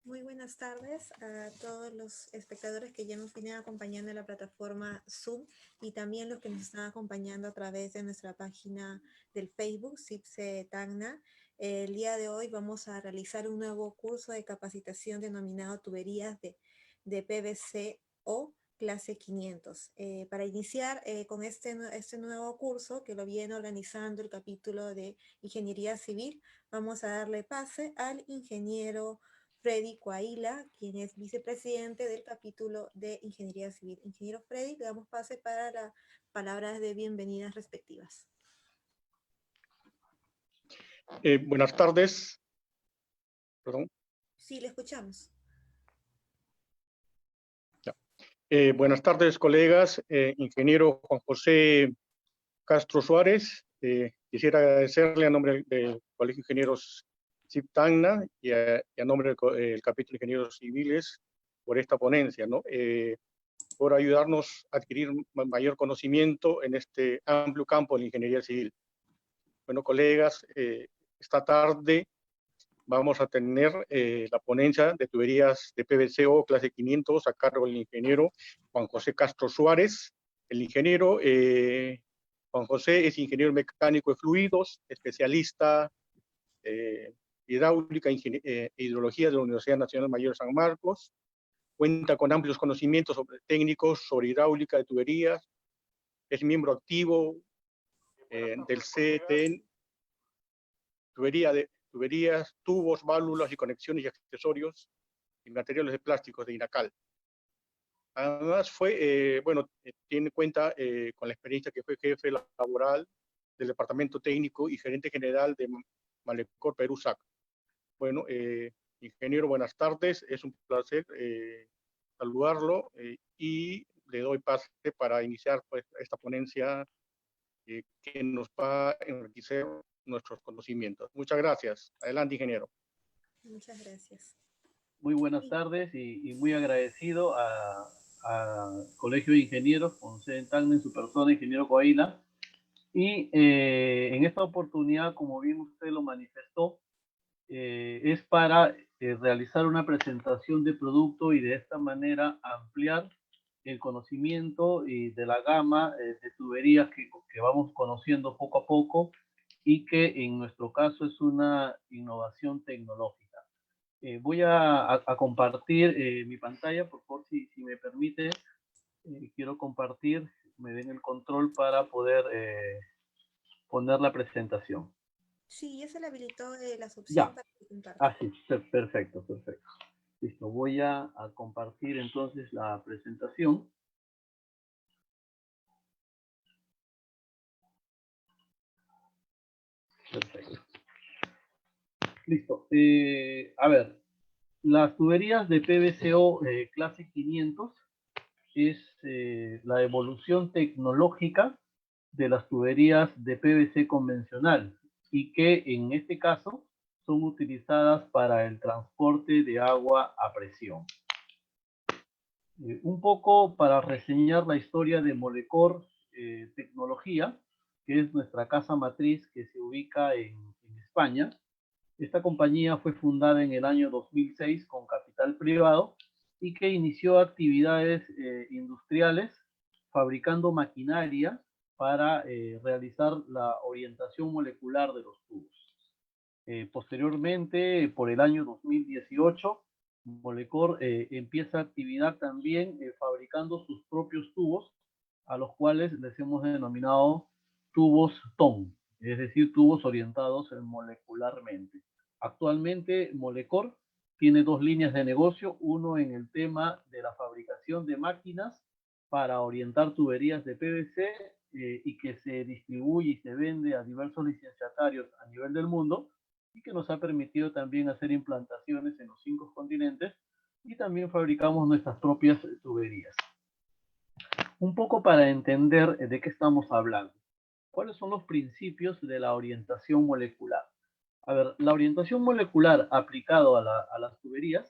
Muy buenas tardes a todos los espectadores que ya nos vienen acompañando en la plataforma Zoom y también los que nos están acompañando a través de nuestra página del Facebook, CIPSE Tacna. El día de hoy vamos a realizar un nuevo curso de capacitación denominado Tuberías de PVC o clase 500. Para iniciar con este nuevo curso que lo viene organizando el capítulo de Ingeniería Civil, vamos a darle pase al ingeniero Freddy Coaila, quien es vicepresidente del capítulo de Ingeniería Civil. Ingeniero Freddy, le damos pase para las palabras de bienvenidas respectivas. Buenas tardes. Perdón. Sí, le escuchamos. Ya. Buenas tardes, colegas. Ingeniero Juan José Castro Suárez. Quisiera agradecerle a nombre del Colegio de Ingenieros CIP Tacna y a nombre del capítulo de Ingenieros Civiles por esta ponencia, ¿no? Por ayudarnos a adquirir mayor conocimiento en este amplio campo de la ingeniería civil. Bueno, colegas, esta tarde vamos a tener la ponencia de tuberías de PVC-O clase 500 a cargo del ingeniero Juan José Castro Suárez. El ingeniero Juan José es ingeniero mecánico de fluidos, especialista hidráulica e hidrología de la Universidad Nacional Mayor de San Marcos. Cuenta con amplios conocimientos técnicos sobre hidráulica de tuberías. Es miembro activo del CETN, tuberías, tubos, válvulas y conexiones y accesorios y materiales de plásticos de INACAL. Además tiene cuenta con la experiencia que fue jefe laboral del Departamento Técnico y gerente general de Malecor Perú SAC. Bueno, ingeniero, buenas tardes. Es un placer saludarlo y le doy pase para iniciar pues, esta ponencia que nos va a enriquecer nuestros conocimientos. Muchas gracias. Adelante, ingeniero. Muchas gracias. Muy buenas tardes y muy agradecido a Colegio de Ingenieros, con sede en Tacna, en su persona, ingeniero Coaila. Y en esta oportunidad, como bien usted lo manifestó, es para realizar una presentación de producto y de esta manera ampliar el conocimiento de la gama de tuberías que vamos conociendo poco a poco y que en nuestro caso es una innovación tecnológica. Voy a compartir mi pantalla, por favor, si me permite. Quiero compartir, me den el control para poder poner la presentación. Sí, ya se le habilitó las opciones Ya. para presentar. Ah, sí, perfecto. Listo, voy a compartir entonces la presentación. Perfecto. Listo. A ver, las tuberías de PVC-O clase 500 es la evolución tecnológica de las tuberías de PVC convencional y que en este caso son utilizadas para el transporte de agua a presión. Un poco para reseñar la historia de Molecor Tecnología, que es nuestra casa matriz que se ubica en España. Esta compañía fue fundada en el año 2006 con capital privado y que inició actividades industriales fabricando maquinaria para realizar la orientación molecular de los tubos. Posteriormente, por el año 2018, Molecor empieza actividad también fabricando sus propios tubos, a los cuales les hemos denominado tubos TOM, es decir, tubos orientados molecularmente. Actualmente, Molecor tiene dos líneas de negocio, uno en el tema de la fabricación de máquinas para orientar tuberías de PVC y que se distribuye y se vende a diversos licenciatarios a nivel del mundo, y que nos ha permitido también hacer implantaciones en los 5 continentes, y también fabricamos nuestras propias tuberías. Un poco para entender de qué estamos hablando. ¿Cuáles son los principios de la orientación molecular? A ver, la orientación molecular aplicado a las tuberías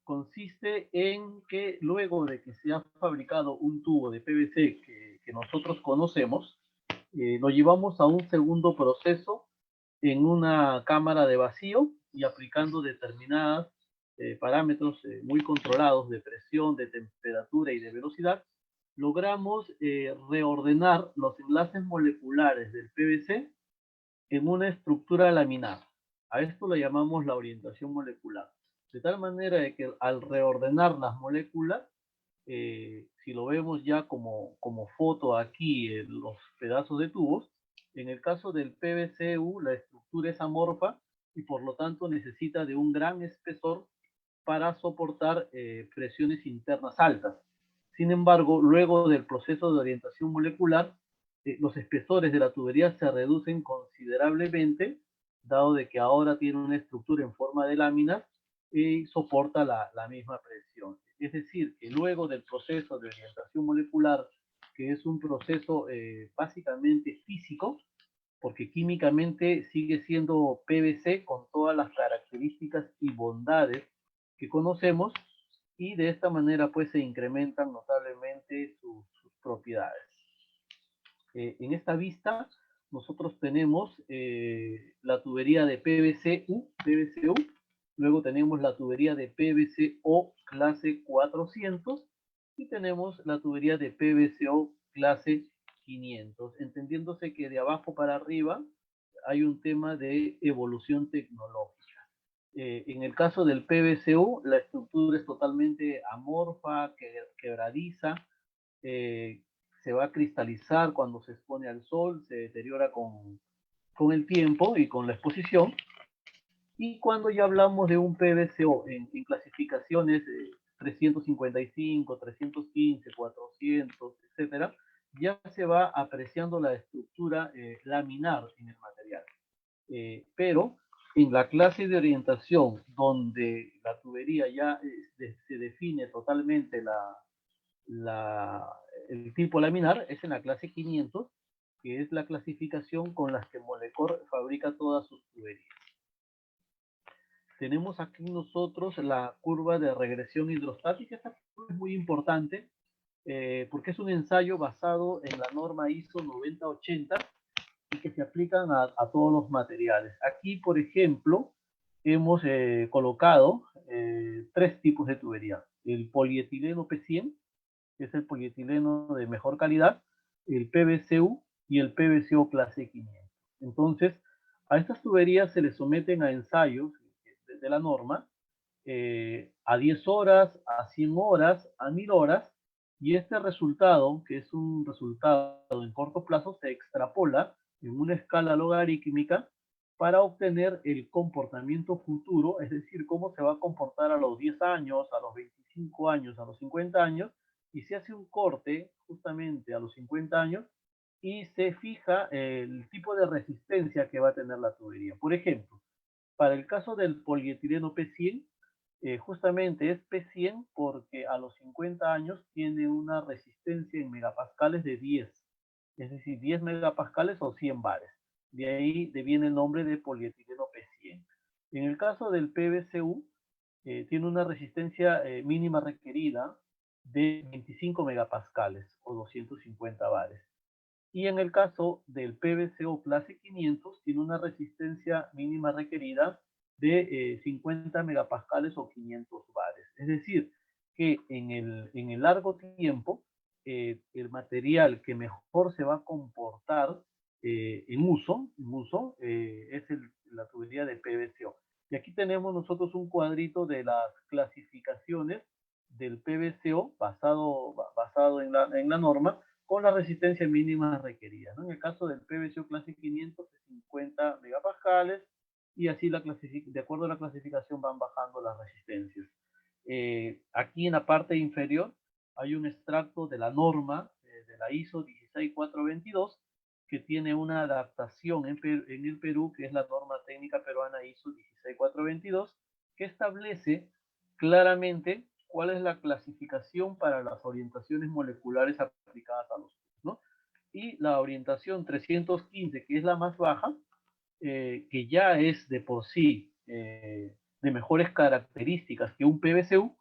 consiste en que luego de que se ha fabricado un tubo de PVC que nosotros conocemos, lo llevamos a un segundo proceso en una cámara de vacío y aplicando determinadas parámetros muy controlados de presión, de temperatura y de velocidad, logramos reordenar los enlaces moleculares del PVC en una estructura laminar. A esto le llamamos la orientación molecular. De tal manera de que al reordenar las moléculas, si lo vemos ya como foto aquí en los pedazos de tubos, en el caso del PVCU la estructura es amorfa y por lo tanto necesita de un gran espesor para soportar presiones internas altas. Sin embargo, luego del proceso de orientación molecular, los espesores de la tubería se reducen considerablemente, dado de que ahora tiene una estructura en forma de láminas y soporta la misma presión. Es decir, que luego del proceso de orientación molecular, que es un proceso básicamente físico, porque químicamente sigue siendo PVC con todas las características y bondades que conocemos, y de esta manera pues se incrementan notablemente sus propiedades. En esta vista nosotros tenemos la tubería de PVCU, luego tenemos la tubería de PVCO clase 400 y tenemos la tubería de PVCO clase 500, entendiéndose que de abajo para arriba hay un tema de evolución tecnológica. En el caso del PVCU, la estructura es totalmente amorfa, quebradiza, se va a cristalizar cuando se expone al sol, se deteriora con el tiempo y con la exposición. Y cuando ya hablamos de un PVCO en clasificaciones 355, 315, 400, etcétera, ya se va apreciando la estructura laminar en el material. Pero en la clase de orientación, donde la tubería ya se define totalmente el tipo laminar, es en la clase 500, que es la clasificación con la que Molecor fabrica todas sus tuberías. Tenemos aquí nosotros la curva de regresión hidrostática. Esta curva es muy importante porque es un ensayo basado en la norma ISO 9080 y que se aplican a todos los materiales. Aquí, por ejemplo, hemos colocado tres tipos de tubería. El polietileno P100, que es el polietileno de mejor calidad, el PVCU y el PVCO clase 500. Entonces, a estas tuberías se les someten a ensayos de la norma a 10 horas, a 100 horas, a 1000 horas, y este resultado, que es un resultado en corto plazo, se extrapola en una escala logarítmica para obtener el comportamiento futuro, es decir, cómo se va a comportar a los 10 años, a los 25 años, a los 50 años, y se hace un corte justamente a los 50 años y se fija el tipo de resistencia que va a tener la tubería. Por ejemplo, para el caso del polietileno P100, justamente es P100 porque a los 50 años tiene una resistencia en megapascales de 10, es decir, 10 megapascales o 100 bares. De ahí viene el nombre de polietileno P100. En el caso del PVCU, tiene una resistencia mínima requerida de 25 megapascales o 250 bares. Y en el caso del PVCO clase 500, tiene una resistencia mínima requerida de 50 megapascales o 500 bares. Es decir, que en el largo tiempo, el material que mejor se va a comportar en uso es la tubería de PVCO. Y aquí tenemos nosotros un cuadrito de las clasificaciones del PVCO basado en la norma, con la resistencia mínima requerida, ¿no? En el caso del PVCO clase 500 es 50 megapascales y así de acuerdo a la clasificación van bajando las resistencias. Aquí en la parte inferior hay un extracto de la norma de la ISO 16422 que tiene una adaptación en el Perú, que es la norma técnica peruana ISO 16422, que establece claramente cuál es la clasificación para las orientaciones moleculares aplicadas a los tubos, ¿no? Y la orientación 315, que es la más baja, que ya es de por sí de mejores características que un PVCU,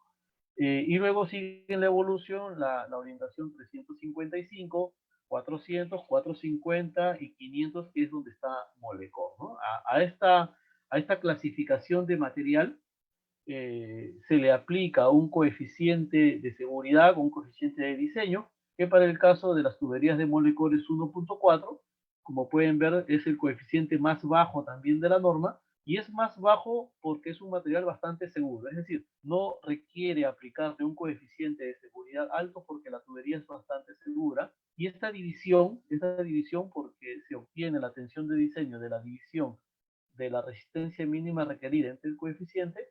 y luego sigue en la evolución la orientación 355, 400, 450 y 500, que es donde está Molecor, ¿no? A esta clasificación de material se le aplica un coeficiente de seguridad, un coeficiente de diseño, que para el caso de las tuberías de Molecor es 1.4. Como pueden ver, es el coeficiente más bajo también de la norma, y es más bajo porque es un material bastante seguro. Es decir, no requiere aplicarle un coeficiente de seguridad alto porque la tubería es bastante segura. Y esta división porque se obtiene la tensión de diseño de la división de la resistencia mínima requerida entre el coeficiente,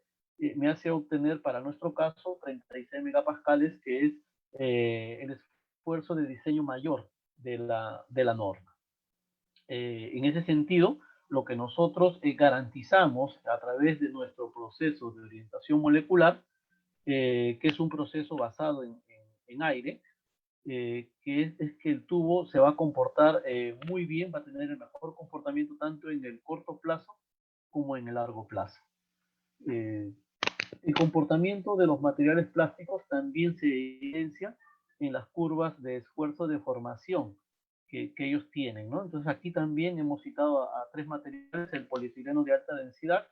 me hace obtener para nuestro caso 36 megapascales, que es el esfuerzo de diseño mayor de la norma. En ese sentido, lo que nosotros garantizamos a través de nuestro proceso de orientación molecular, que es un proceso basado en aire, que es que el tubo se va a comportar muy bien, va a tener el mejor comportamiento tanto en el corto plazo como en el largo plazo. El comportamiento de los materiales plásticos también se evidencia en las curvas de esfuerzo de formación que ellos tienen, ¿no? Entonces aquí también hemos citado a tres materiales: el polietileno de alta densidad,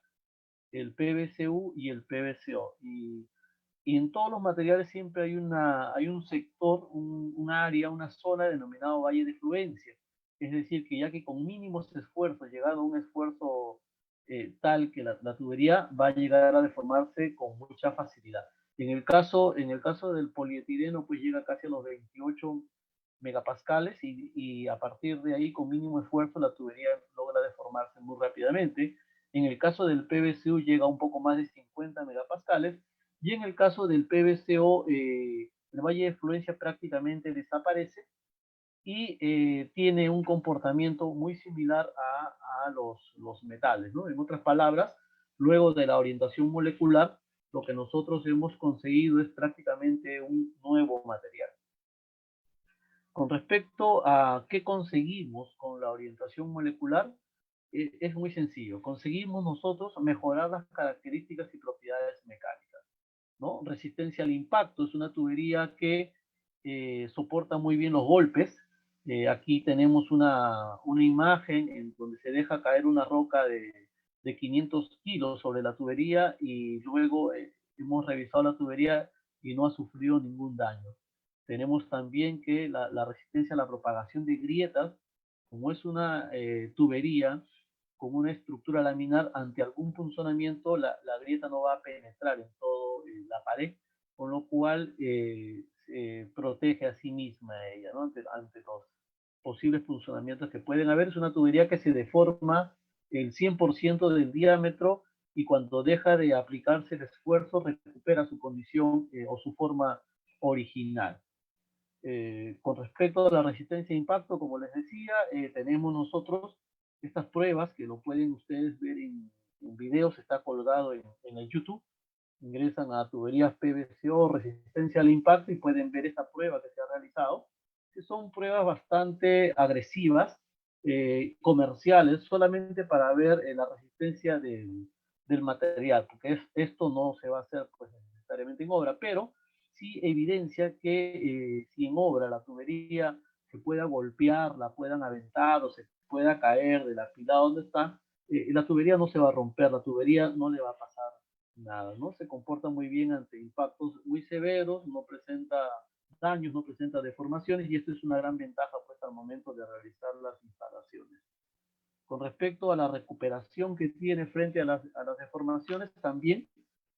el PVCU y el PVCO. Y en todos los materiales siempre hay un sector, un área, una zona denominado valle de fluencia. Es decir, que ya que con mínimos esfuerzos, llegado a un esfuerzo tal que la tubería va a llegar a deformarse con mucha facilidad. En el caso del polietileno, pues llega casi a los 28 megapascales, y a partir de ahí, con mínimo esfuerzo, la tubería logra deformarse muy rápidamente. En el caso del PVCU llega a un poco más de 50 megapascales, y en el caso del PVCO, el valle de fluencia prácticamente desaparece y tiene un comportamiento muy similar a los metales, ¿no? En otras palabras, luego de la orientación molecular, lo que nosotros hemos conseguido es prácticamente un nuevo material. Con respecto a qué conseguimos con la orientación molecular, es muy sencillo. Conseguimos nosotros mejorar las características y propiedades mecánicas, ¿no? Resistencia al impacto: es una tubería que soporta muy bien los golpes. Aquí tenemos una imagen en donde se deja caer una roca de 500 kilos sobre la tubería, y luego hemos revisado la tubería y no ha sufrido ningún daño. Tenemos también que la resistencia a la propagación de grietas: como es una tubería con una estructura laminar, ante algún punzonamiento la grieta no va a penetrar en toda la pared, con lo cual se protege a sí misma ella, ¿no? Ante los posibles punzonamientos que pueden haber. Es una tubería que se deforma el 100% del diámetro, y cuando deja de aplicarse el esfuerzo recupera su condición o su forma original. Con respecto a la resistencia a impacto, como les decía, tenemos nosotros estas pruebas que lo pueden ustedes ver en videos, está colgado en el YouTube. Ingresan a tuberías PVCO, resistencia al impacto, y pueden ver esta prueba que se ha realizado, que son pruebas bastante agresivas, comerciales, solamente para ver la resistencia del material, porque esto no se va a hacer pues, necesariamente en obra, pero sí evidencia que si en obra la tubería se pueda golpear, la puedan aventar o se pueda caer de la pila donde está, la tubería no se va a romper, la tubería no le va a pasar nada, ¿no? Se comporta muy bien ante impactos muy severos, no presenta daños, no presenta deformaciones, y esto es una gran ventaja pues al momento de realizar las instalaciones. Con respecto a la recuperación que tiene frente a las deformaciones, también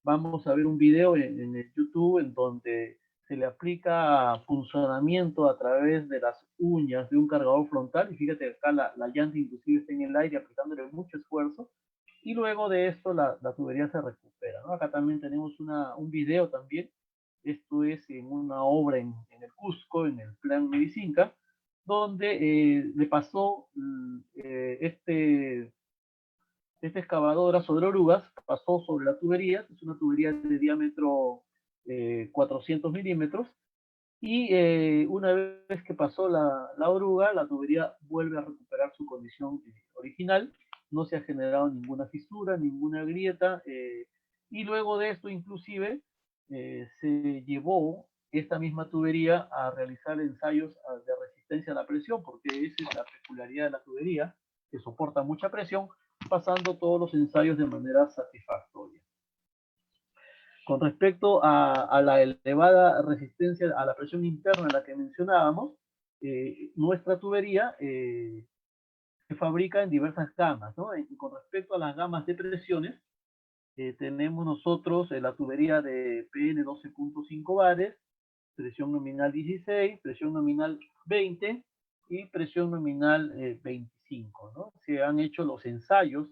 vamos a ver un video en el YouTube en donde se le aplica punzonamiento a través de las uñas de un cargador frontal, y fíjate acá la llanta inclusive está en el aire aplicándole mucho esfuerzo, y luego de esto la tubería se recupera, ¿no? Acá también tenemos un video también. Esto es en una obra en el Cusco, en el Plan Medicinca, donde le pasó esta excavadora sobre orugas, pasó sobre la tubería. Es una tubería de diámetro 400 milímetros, y una vez que pasó la oruga, la tubería vuelve a recuperar su condición original. No se ha generado ninguna fisura, ninguna grieta, y luego de esto inclusive se llevó esta misma tubería a realizar ensayos de resistencia a la presión, porque esa es la peculiaridad de la tubería, que soporta mucha presión, pasando todos los ensayos de manera satisfactoria. Con respecto a la elevada resistencia a la presión interna, la que mencionábamos, nuestra tubería se fabrica en diversas gamas, ¿no? Y con respecto a las gamas de presiones, tenemos nosotros la tubería de PN 12.5 bares, presión nominal 16, presión nominal 20 y presión nominal 25, ¿no? Se han hecho los ensayos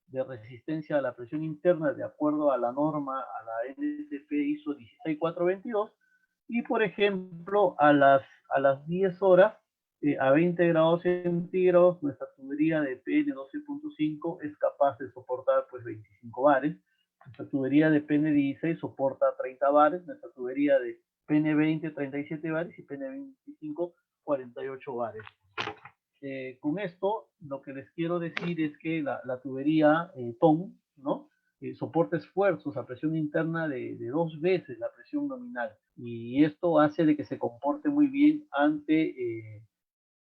de resistencia a la presión interna de acuerdo a la norma, a la NSF ISO 16422, y por ejemplo, a las 10 horas, a 20 grados centígrados, nuestra tubería de PN 12.5 es capaz de soportar pues 25 bares, nuestra tubería de PN 16 soporta 30 bares, nuestra tubería de PN20 37 bares y PN25 48 bares. Con esto, lo que les quiero decir es que la tubería TON, ¿no? Soporta esfuerzos a presión interna de 2 veces la presión nominal. Y esto hace de que se comporte muy bien ante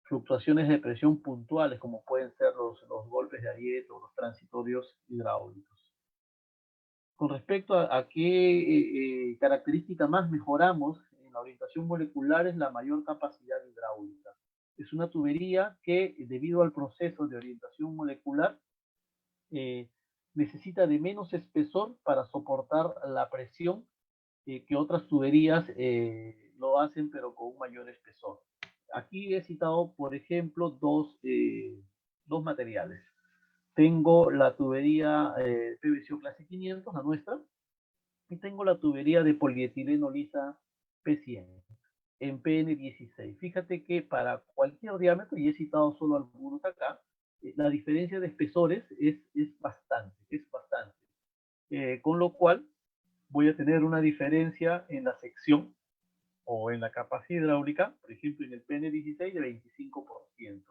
fluctuaciones de presión puntuales, como pueden ser los golpes de ariete o los transitorios hidráulicos. Con respecto a qué característica más mejoramos en la orientación molecular, es la mayor capacidad hidráulica. Es una tubería que, debido al proceso de orientación molecular, necesita de menos espesor para soportar la presión que otras tuberías lo hacen, pero con un mayor espesor. Aquí he citado, por ejemplo, dos materiales. Tengo la tubería PVC clase 500, la nuestra, y tengo la tubería de polietileno lisa P100 en PN16. Fíjate que para cualquier diámetro, y he citado solo algunos acá, la diferencia de espesores es bastante, con lo cual voy a tener una diferencia en la sección o en la capacidad hidráulica, por ejemplo, en el PN16 de 25%.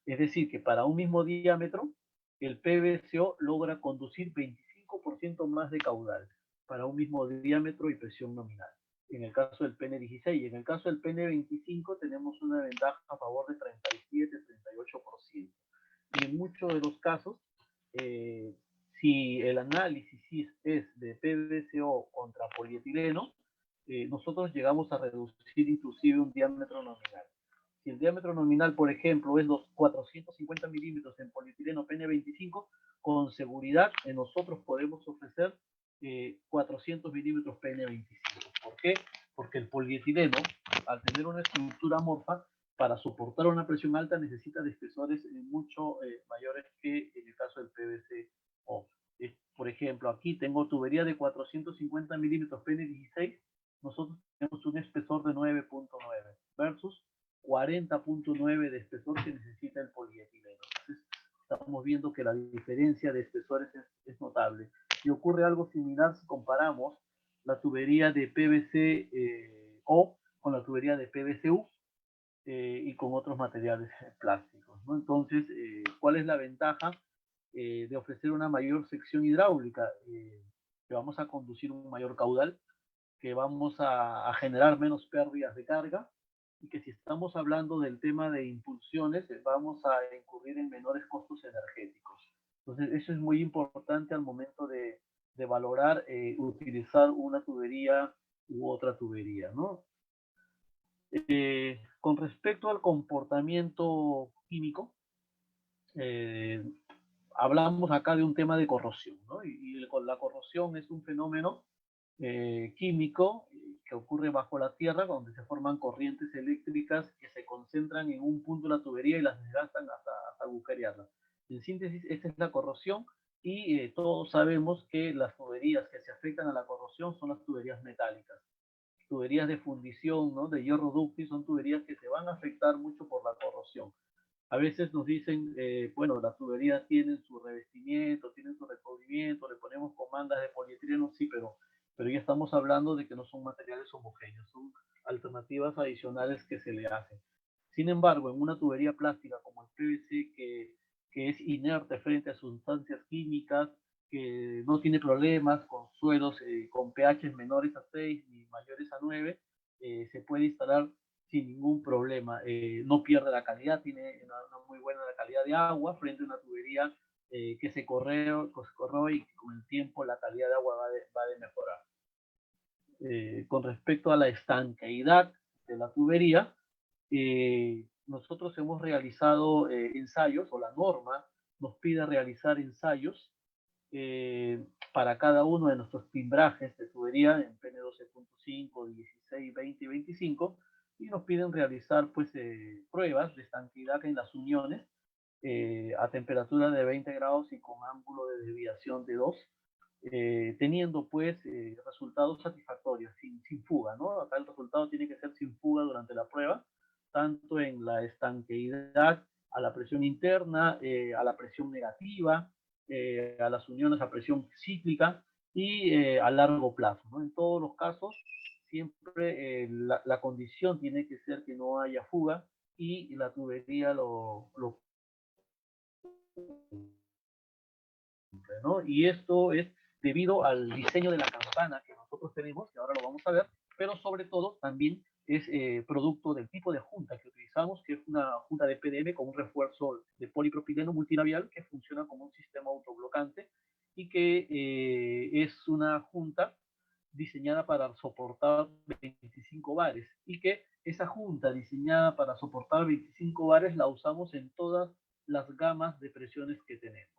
Es decir, que para un mismo diámetro, el PVCO logra conducir 25% más de caudal para un mismo diámetro y presión nominal. En el caso del PN16 y en el caso del PN25 tenemos una ventaja a favor de 37-38%. Y en muchos de los casos, si el análisis es de PVCO contra polietileno, nosotros llegamos a reducir inclusive un diámetro nominal. Si el diámetro nominal, por ejemplo, es los 450 milímetros en polietileno PN25, con seguridad nosotros podemos ofrecer 400 milímetros PN25. ¿Por qué? Porque el polietileno, al tener una estructura amorfa, para soportar una presión alta necesita de espesores mucho mayores que en el caso del PVC. Por ejemplo, aquí tengo tubería de 450 milímetros PN16, nosotros tenemos un espesor de 9.9 versus 40.9 de espesor que necesita el polietileno. Entonces, estamos viendo que la diferencia de espesores es notable. Y ocurre algo similar si comparamos la tubería de PVC O con la tubería de PVCU y con otros materiales plásticos, ¿no? Entonces, ¿cuál es la ventaja de ofrecer una mayor sección hidráulica? Que vamos a conducir un mayor caudal, que vamos a generar menos pérdidas de carga, y que si estamos hablando del tema de impulsiones, vamos a incurrir en menores costos energéticos. Entonces, eso es muy importante al momento de valorar utilizar una tubería u otra tubería, ¿no? Con respecto al comportamiento químico, hablamos acá de un tema de corrosión, ¿no? Y la corrosión es un fenómeno químico que ocurre bajo la tierra, donde se forman corrientes eléctricas que se concentran en un punto de la tubería y las desgastan hasta agujerearla. En síntesis, esta es la corrosión, y todos sabemos que las tuberías que se afectan a la corrosión son las tuberías metálicas. Tuberías de fundición, ¿no? De hierro ductil, son tuberías que se van a afectar mucho por la corrosión. A veces nos dicen, bueno, las tuberías tienen su revestimiento, tienen su recubrimiento, le ponemos comandas de polietileno, sí, pero ya estamos hablando de que no son materiales homogéneos, son alternativas adicionales que se le hacen. Sin embargo, en una tubería plástica como el PVC, que es inerte frente a sustancias químicas, que no tiene problemas con suelos con pH menores a 6 ni mayores a 9, se puede instalar sin ningún problema. No pierde la calidad, tiene una muy buena calidad de agua frente a una tubería que se corroe y con el tiempo la calidad de agua va de mejorar. con respecto a la estanqueidad de la tubería, nosotros hemos realizado ensayos, o la norma nos pide realizar ensayos para cada uno de nuestros timbrajes de tubería en PN 12.5, 16, 20 y 25, y nos piden realizar pues pruebas de estanqueidad en las uniones a temperatura de 20 grados y con ángulo de desviación de 2, teniendo pues resultados satisfactorios, sin fuga, ¿no? Acá el resultado tiene que ser sin fuga durante la prueba, tanto en la estanqueidad, a la presión interna, a la presión negativa, a las uniones a presión cíclica y a largo plazo, ¿no? En todos los casos, siempre la condición tiene que ser que no haya fuga y la tubería lo ¿no? Y esto es debido al diseño de la campana que nosotros tenemos, que ahora lo vamos a ver, pero sobre todo también es producto del tipo de junta que utilizamos, que es una junta de PDM con un refuerzo de polipropileno multilabial que funciona como un sistema autoblocante y que es una junta diseñada para soportar 25 bares y que esa junta diseñada para soportar 25 bares la usamos en todas las gamas de presiones que tenemos.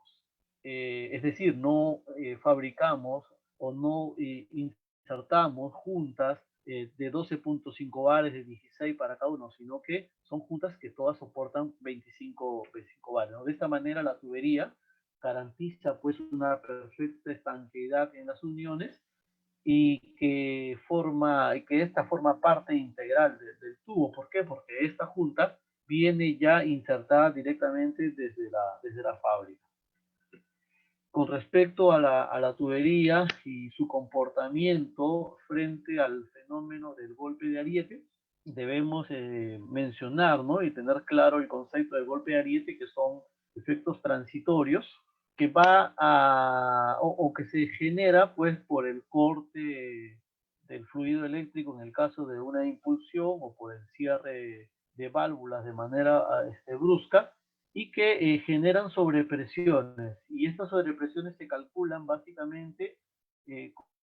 Es decir, no fabricamos o no insertamos juntas de 12.5 bares, de 16 para cada uno, sino que son juntas que todas soportan 25 bares, ¿no? De esta manera la tubería garantiza pues una perfecta estanqueidad en las uniones y que esta forma parte integral del tubo. ¿Por qué? Porque esta junta viene ya insertada directamente desde la fábrica. Con respecto a la tubería y su comportamiento frente al fenómeno del golpe de ariete, debemos mencionar, ¿no? Y tener claro el concepto del golpe de ariete, que son efectos transitorios que va a, o que se genera pues por el corte del fluido eléctrico en el caso de una impulsión o por el cierre de válvulas de manera brusca, y que generan sobrepresiones. Y estas sobrepresiones se calculan básicamente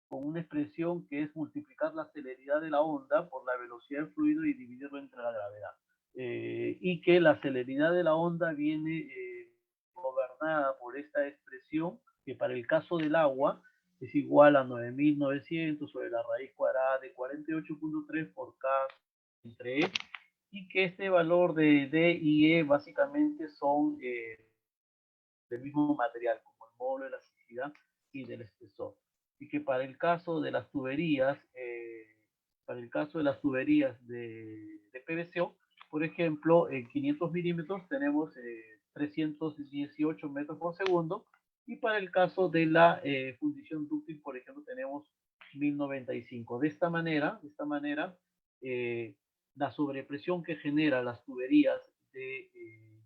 con una expresión que es multiplicar la celeridad de la onda por la velocidad del fluido y dividirlo entre la gravedad. Y que la celeridad de la onda viene gobernada por esta expresión, que para el caso del agua es igual a 9.900 sobre la raíz cuadrada de 48.3 por K entre E, y que este valor de D y E básicamente son del mismo material, como el módulo de elasticidad y del espesor. Y que para el caso de las tuberías, de PVC, por ejemplo, en 500 milímetros tenemos 318 metros por segundo, y para el caso de la fundición dúctil, por ejemplo, tenemos 1095. De esta manera, la sobrepresión que genera las tuberías de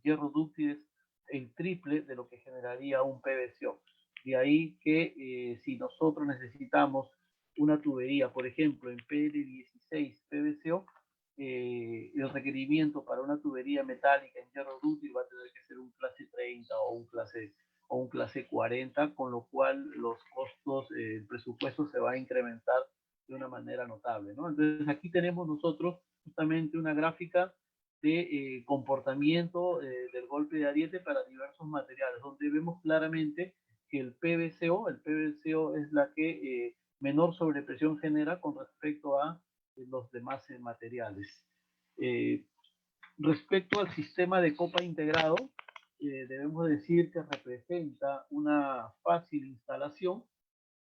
hierro dúctil es el triple de lo que generaría un PVC. De ahí que si nosotros necesitamos una tubería, por ejemplo, en PL16 PVC, el requerimiento para una tubería metálica en hierro dúctil va a tener que ser un clase 30 o un clase 40, con lo cual los costos, el presupuesto se va a incrementar de una manera notable, ¿no? Entonces aquí tenemos nosotros justamente una gráfica de comportamiento del golpe de ariete para diversos materiales, donde vemos claramente que el PVCO es la que menor sobrepresión genera con respecto a los demás materiales. Respecto al sistema de copa integrado, debemos decir que representa una fácil instalación,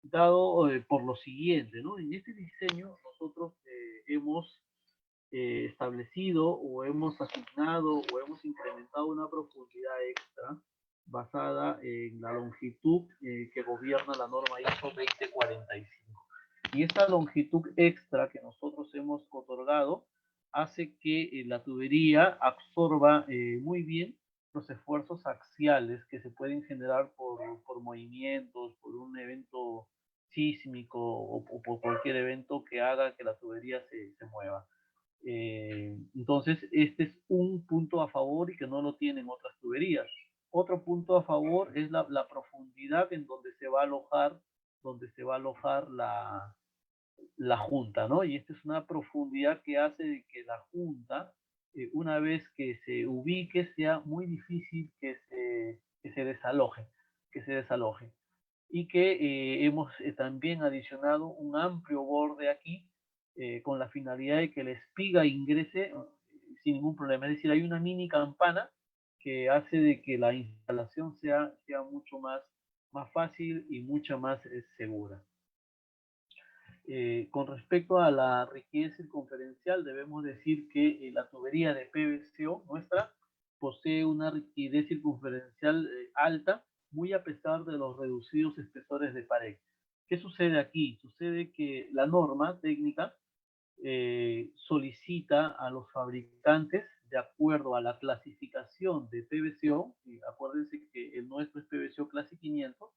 dado por lo siguiente, ¿no? En este diseño nosotros hemos establecido o hemos asignado o hemos incrementado una profundidad extra basada en la longitud que gobierna la norma ISO 2045. Y esta longitud extra que nosotros hemos otorgado hace que la tubería absorba muy bien los esfuerzos axiales que se pueden generar por movimientos, por un evento sísmico o por cualquier evento que haga que la tubería se mueva. Entonces, este es un punto a favor y que no lo tienen otras tuberías. Otro punto a favor es la profundidad en donde se va a alojar la junta, ¿no? Y esta es una profundidad que hace de que la junta, una vez que se ubique, sea muy difícil que se desaloje, que se desaloje. Y que hemos también adicionado un amplio borde aquí con la finalidad de que la espiga ingrese sin ningún problema. Es decir, hay una mini campana que hace de que la instalación sea mucho más fácil y mucho más segura. Con respecto a la rigidez circunferencial, debemos decir que la tubería de PVCO nuestra posee una rigidez circunferencial alta, muy a pesar de los reducidos espesores de pared. ¿Qué sucede aquí? Sucede que la norma técnica solicita a los fabricantes, de acuerdo a la clasificación de PVCO, y acuérdense que el nuestro es PVCO clase 500,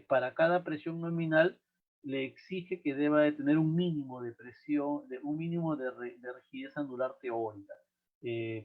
para cada presión nominal le exige que deba de tener un mínimo de presión, un mínimo de rigidez angular teórica.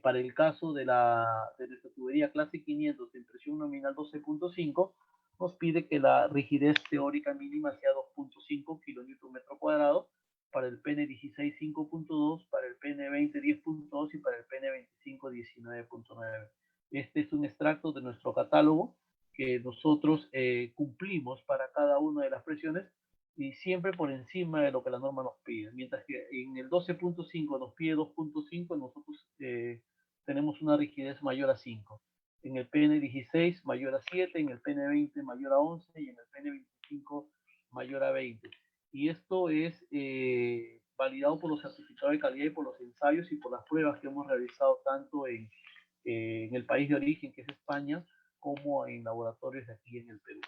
Para el caso de nuestra tubería clase 500 en presión nominal 12.5, nos pide que la rigidez teórica mínima sea 2.5 kN/m², para el PN16 5.2, para el PN20 10.2 y para el PN25 19.9. Este es un extracto de nuestro catálogo que nosotros cumplimos para cada una de las presiones y siempre por encima de lo que la norma nos pide. Mientras que en el 12.5 nos pide 2.5, nosotros tenemos una rigidez mayor a 5. En el PN16 mayor a 7, en el PN20 mayor a 11 y en el PN25 mayor a 20. Y esto es validado por los certificados de calidad y por los ensayos y por las pruebas que hemos realizado tanto en el país de origen, que es España, como en laboratorios de aquí en el Perú.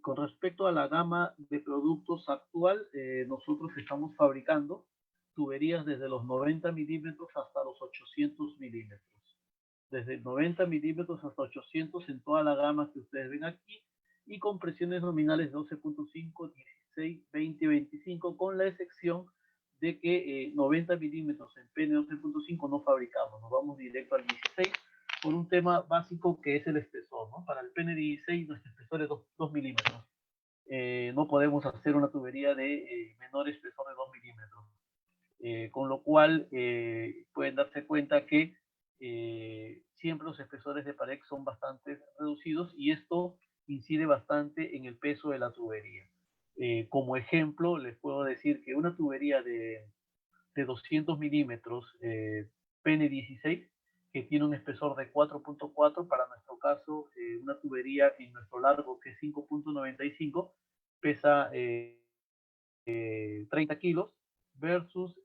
Con respecto a la gama de productos actual, nosotros estamos fabricando tuberías desde los 90 milímetros hasta los 800 milímetros. Desde 90 milímetros hasta 800 en toda la gama que ustedes ven aquí, y con presiones nominales 12.5, 16, 20 y 25, con la excepción de que 90 milímetros en PN 12.5 no fabricamos, nos vamos directo al 16 por un tema básico que es el espesor, ¿no? Para el PN16 nuestro espesor es 2 milímetros. No podemos hacer una tubería de menor espesor de 2 milímetros. Con lo cual pueden darse cuenta que siempre los espesores de pared son bastante reducidos y esto incide bastante en el peso de la tubería. Como ejemplo, les puedo decir que una tubería de 200 milímetros PN16, que tiene un espesor de 4.4, para nuestro caso, una tubería en nuestro largo que es 5.95, pesa 30 kilos versus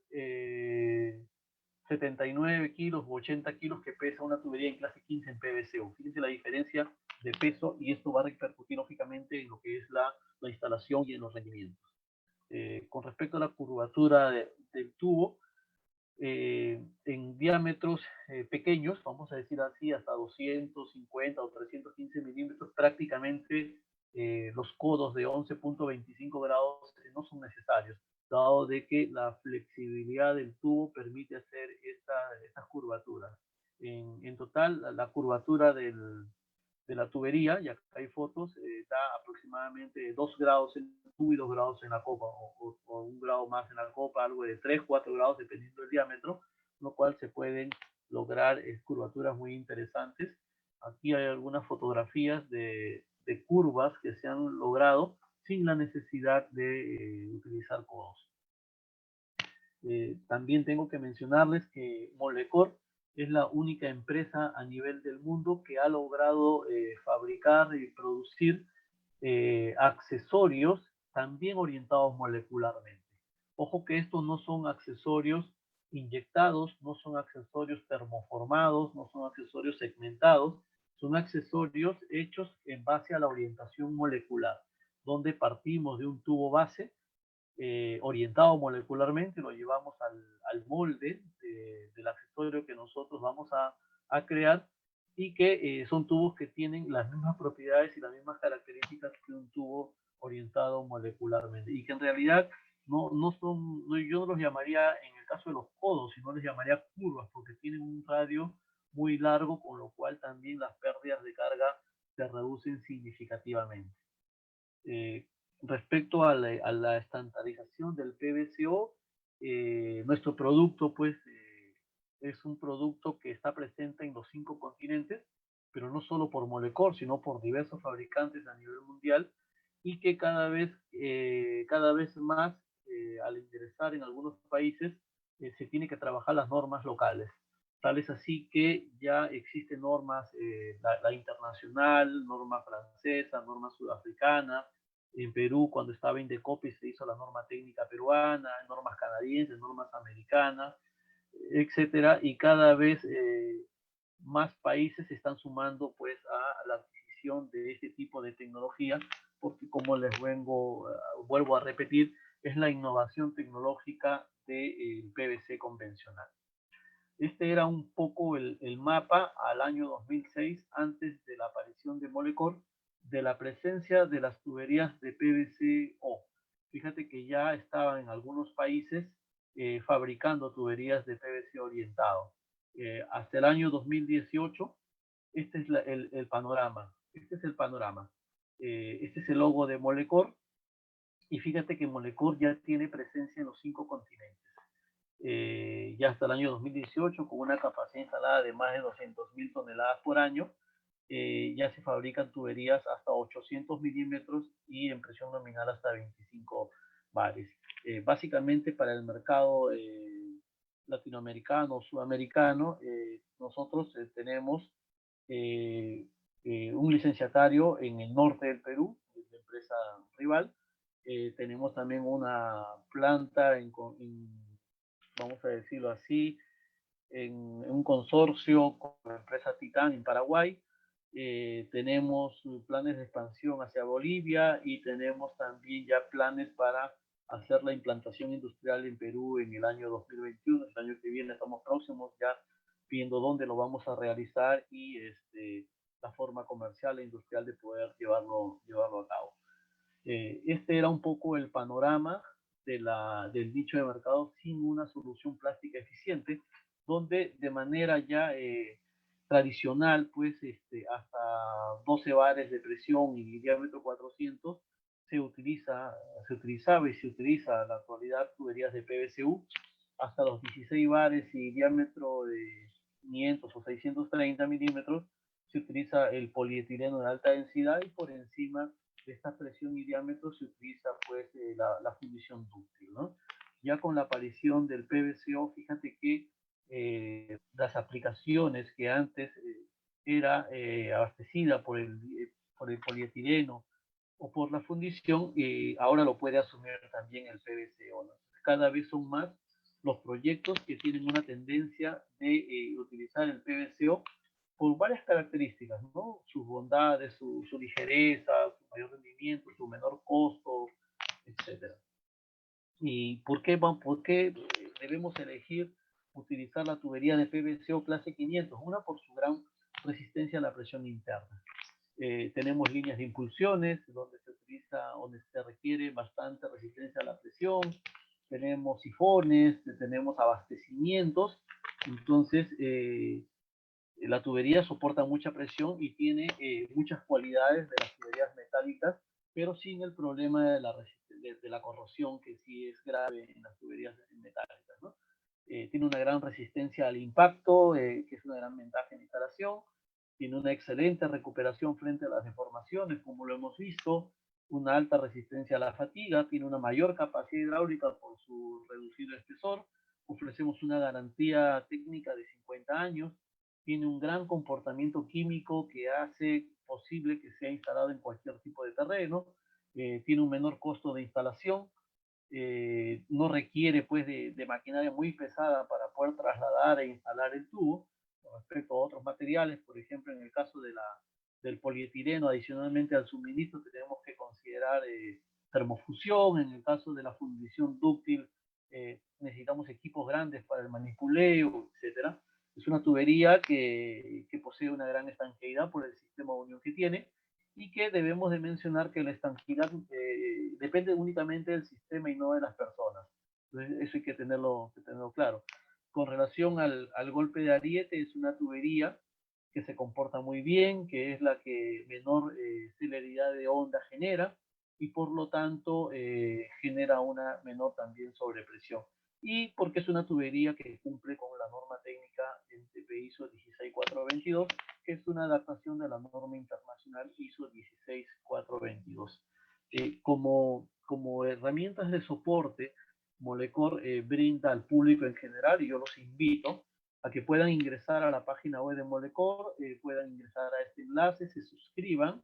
79 kilos u 80 kilos que pesa una tubería en clase 15 en PVCO. Fíjense la diferencia de peso y esto va a repercutir lógicamente en lo que es la instalación y en los rendimientos. Con respecto a la curvatura del tubo, en diámetros pequeños, vamos a decir así, hasta 250 o 315 milímetros, prácticamente los codos de 11.25 grados no son necesarios, dado de que la flexibilidad del tubo permite hacer estas curvaturas. En total, la curvatura de la tubería, y acá hay fotos, da aproximadamente 2 grados en el tubo y 2 grados en la copa, o 1 grado más en la copa, algo de 3, 4 grados dependiendo del diámetro, lo cual se pueden lograr curvaturas muy interesantes. Aquí hay algunas fotografías de curvas que se han logrado sin la necesidad de utilizar codos. También tengo que mencionarles que Molecor es la única empresa a nivel del mundo que ha logrado fabricar y producir accesorios también orientados molecularmente. Ojo que estos no son accesorios inyectados, no son accesorios termoformados, no son accesorios segmentados, son accesorios hechos en base a la orientación molecular, donde partimos de un tubo base orientado molecularmente, lo llevamos al molde del accesorio que nosotros vamos a crear, y que son tubos que tienen las mismas propiedades y las mismas características que un tubo orientado molecularmente, y que en realidad yo no los llamaría en el caso de los codos, sino les llamaría curvas, porque tienen un radio muy largo, con lo cual también las pérdidas de carga se reducen significativamente. respecto a la estandarización del PVCO, nuestro producto pues es un producto que está presente en los 5 continentes, pero no solo por Molecor, sino por diversos fabricantes a nivel mundial, y que cada vez más, al ingresar en algunos países, se tiene que trabajar las normas locales. Tal es así que ya existen normas, la internacional, norma francesa, norma sudafricana. En Perú, cuando estaba Indecopi, se hizo la norma técnica peruana, normas canadienses, normas americanas, etcétera, y cada vez más países se están sumando pues a la adquisición de este tipo de tecnología, porque como vuelvo a repetir, es la innovación tecnológica del PVC convencional. Este era un poco el mapa al año 2006, antes de la aparición de Molecor, de la presencia de las tuberías de PVC-O. Fíjate que ya estaban en algunos países fabricando tuberías de PVC orientado. Hasta el año 2018, este es el panorama. Este es el panorama. Este es el logo de Molecor. Y fíjate que Molecor ya tiene presencia en los 5 continentes. Ya hasta el año 2018, con una capacidad instalada de más de 200.000 toneladas por año, ya se fabrican tuberías hasta 800 milímetros y en presión nominal hasta 25 bares. Básicamente para el mercado latinoamericano, sudamericano, nosotros tenemos un licenciatario en el norte del Perú, de empresa rival. Tenemos también una planta vamos a decirlo así, en un consorcio con la empresa Titán en Paraguay. Tenemos planes de expansión hacia Bolivia y tenemos también ya planes para hacer la implantación industrial en Perú en el año 2021. El año que viene estamos próximos ya viendo dónde lo vamos a realizar y la forma comercial e industrial de poder llevarlo a cabo. Este era un poco el panorama del nicho de mercado sin una solución plástica eficiente, donde de manera ya tradicional, pues hasta 12 bares de presión y diámetro 400, se utilizaba y se utiliza en la actualidad tuberías de PVCU hasta los 16 bares y diámetro de 500 o 630 milímetros, se utiliza el polietileno de alta densidad y por encima de esta presión y diámetro se utiliza pues la fundición dúctil, ¿no? Ya con la aparición del PVCO, fíjate que las aplicaciones que antes era abastecida por el polietileno o por la fundición, ahora lo puede asumir también el PVCO, ¿no? Cada vez son más los proyectos que tienen una tendencia de utilizar el PVCO por varias características, ¿no? Sus bondades, su ligereza, su mayor rendimiento, su menor costo, etc. ¿Y por qué debemos elegir utilizar la tubería de PVCO clase 500? Una, por su gran resistencia a la presión interna. Tenemos líneas de impulsiones donde se requiere bastante resistencia a la presión. Tenemos sifones, tenemos abastecimientos. Entonces, la tubería soporta mucha presión y tiene muchas cualidades de las tuberías metálicas, pero sin el problema de la corrosión, que sí es grave en las tuberías metálicas, ¿no? Tiene una gran resistencia al impacto, que es una gran ventaja en instalación. Tiene una excelente recuperación frente a las deformaciones, como lo hemos visto. Una alta resistencia a la fatiga. Tiene una mayor capacidad hidráulica por su reducido espesor. Ofrecemos una garantía técnica de 50 años. Tiene un gran comportamiento químico que hace posible que sea instalado en cualquier tipo de terreno. Tiene un menor costo de instalación. No requiere pues de maquinaria muy pesada para poder trasladar e instalar el tubo respecto a otros materiales. Por ejemplo, en el caso del polietileno, adicionalmente al suministro tenemos que considerar termofusión. En el caso de la fundición dúctil, necesitamos equipos grandes para el manipuleo, etcétera. Es una tubería que posee una gran estanqueidad por el sistema de unión que tiene, y que debemos de mencionar que la estanqueidad depende únicamente del sistema y no de las personas. Entonces, eso hay que tenerlo claro. Con relación al golpe de ariete, es una tubería que se comporta muy bien, que es la que menor celeridad de onda genera. y por lo tanto genera una menor también sobrepresión. Y porque es una tubería que cumple con la norma técnica en TP ISO 16422, que es una adaptación de la norma internacional ISO 16422. Como herramientas de soporte, Molecor brinda al público en general, y yo los invito a que puedan ingresar a la página web de Molecor, puedan ingresar a este enlace, se suscriban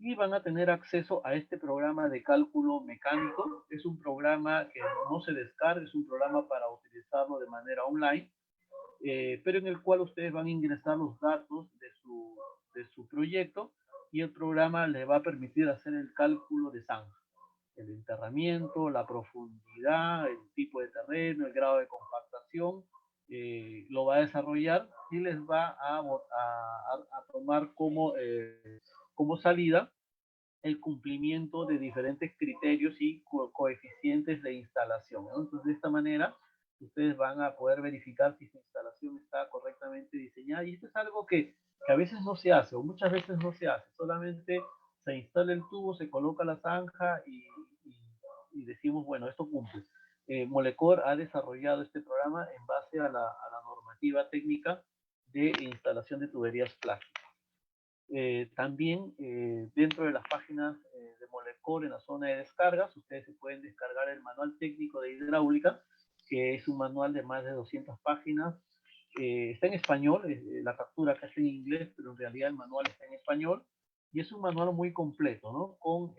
y van a tener acceso a este programa de cálculo mecánico. Es un programa que no se descarga, es un programa para utilizarlo de manera online, pero en el cual ustedes van a ingresar los datos de su proyecto y el programa les va a permitir hacer el cálculo de zanja, el enterramiento, la profundidad, el tipo de terreno, el grado de compactación, lo va a desarrollar y les va a tomar como salida el cumplimiento de diferentes criterios y coeficientes de instalación, ¿no? Entonces, de esta manera, ustedes van a poder verificar si su instalación está correctamente diseñada. Y esto es algo que a veces no se hace, o muchas veces no se hace. Solamente se instala el tubo, se coloca la zanja y decimos, bueno, esto cumple. Molecor ha desarrollado este programa en base a la normativa técnica de instalación de tuberías plásticas. También dentro de las páginas de Molecor, en la zona de descargas, ustedes se pueden descargar el manual técnico de hidráulica, que es un manual de más de 200 páginas. Está en español, la captura acá está en inglés, pero en realidad el manual está en español. Y es un manual muy completo, ¿no? Con